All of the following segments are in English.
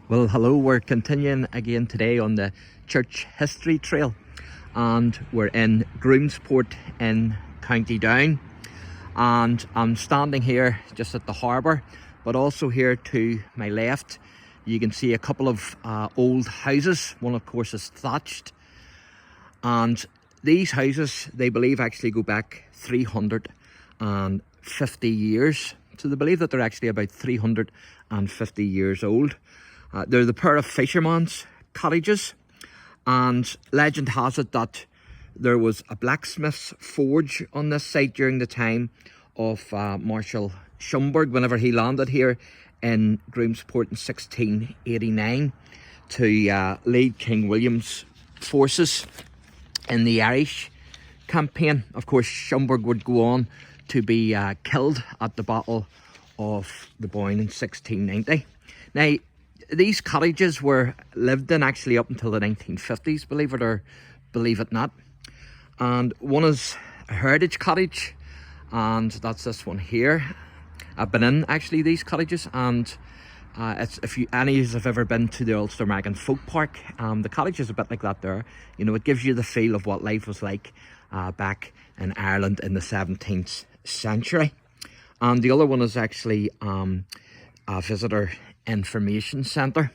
Well, hello, we're continuing again today on the church history trail, and we're in Groomsport in County Down, and I'm standing here just at the harbour, but also here to my left you can see a couple of old houses. One of course is thatched, and these houses they believe actually go back 350 years. So they believe that they're actually about 350 years old. They're the pair of fishermen's cottages, and legend has it that there was a blacksmith's forge on this site during the time of Marshal Schomburg, whenever he landed here in Groomsport in 1689 to lead King William's forces in the Irish campaign. Of course, Schomburg would go on to be killed at the Battle of the Boyne in 1690. Now, these cottages were lived in actually up until the 1950s, believe it or believe it not. And one is a heritage cottage, and that's this one here. I've been in actually these cottages, and it's, if any of you have ever been to the Ulster Magan Folk Park, the cottage is a bit like that there. You know, it gives you the feel of what life was like back in Ireland in the 17th century. And the other one is actually a visitor information centre.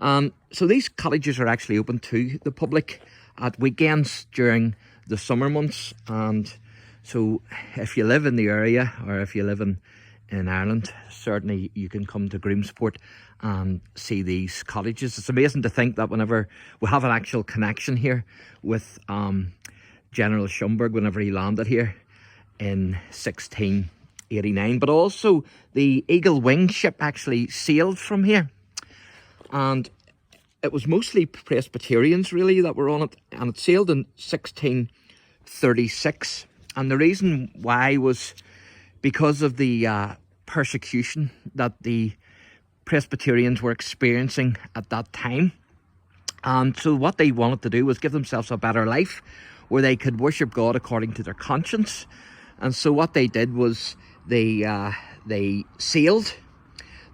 So these cottages are actually open to the public at weekends during the summer months, and so if you live in the area, or if you live in Ireland, certainly you can come to Groomsport and see these cottages. It's amazing to think that whenever we have an actual connection here with General Schomburg, whenever he landed here in 1689, but also the Eagle Wing ship actually sailed from here, and it was mostly Presbyterians really that were on it, and it sailed in 1636. And the reason why was because of the persecution that the Presbyterians were experiencing at that time. And so what they wanted to do was give themselves a better life where they could worship God according to their conscience. And so what they did was they sailed.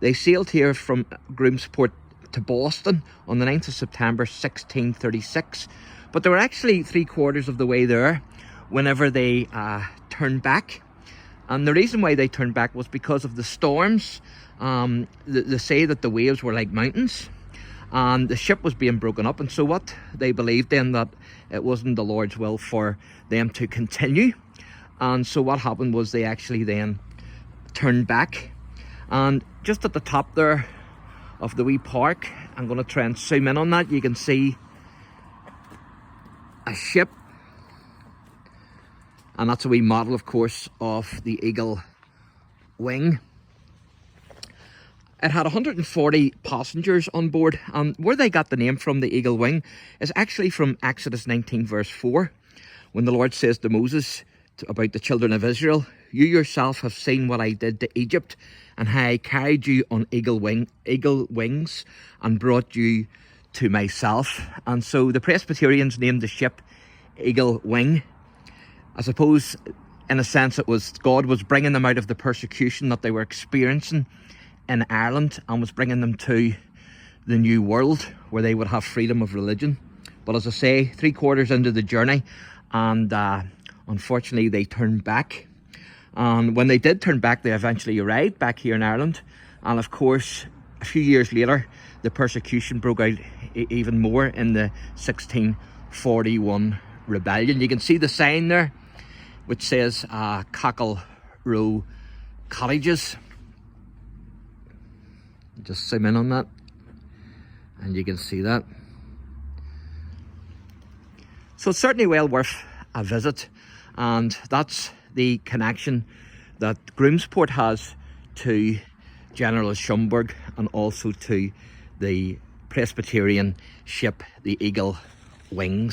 They sailed here from Groomsport to Boston on the 9th of September 1636. But they were actually 3/4 of the way there whenever they turned back. And the reason why they turned back was because of the storms. They say that the waves were like mountains, and the ship was being broken up. And so what they believed then, that it wasn't the Lord's will for them to continue. And so what happened was they actually then turned back. And just at the top there of the wee park, I'm going to try and zoom in on that, you can see a ship, and that's a wee model, of course, of the Eagle Wing. It had 140 passengers on board, and where they got the name from, the Eagle Wing, is actually from Exodus 19 verse 4, when the Lord says to Moses about the children of Israel, "You yourself have seen what I did to Egypt, and how I carried you on eagle wings and brought you to myself." And so the Presbyterians named the ship Eagle Wing. I suppose, in a sense, it was God was bringing them out of the persecution that they were experiencing in Ireland, and was bringing them to the new world where they would have freedom of religion. But as I say, 3/4 into the journey, and unfortunately they turned back. And when they did turn back, they eventually arrived back here in Ireland. And of course, a few years later, the persecution broke out even more in the 1641 rebellion. You can see the sign there, which says Cockle Row Cottages. Just zoom in on that, and you can see that. So it's certainly well worth a visit, and that's the connection that Groomsport has to General Schomburg, and also to the Presbyterian ship, the Eagle Wing.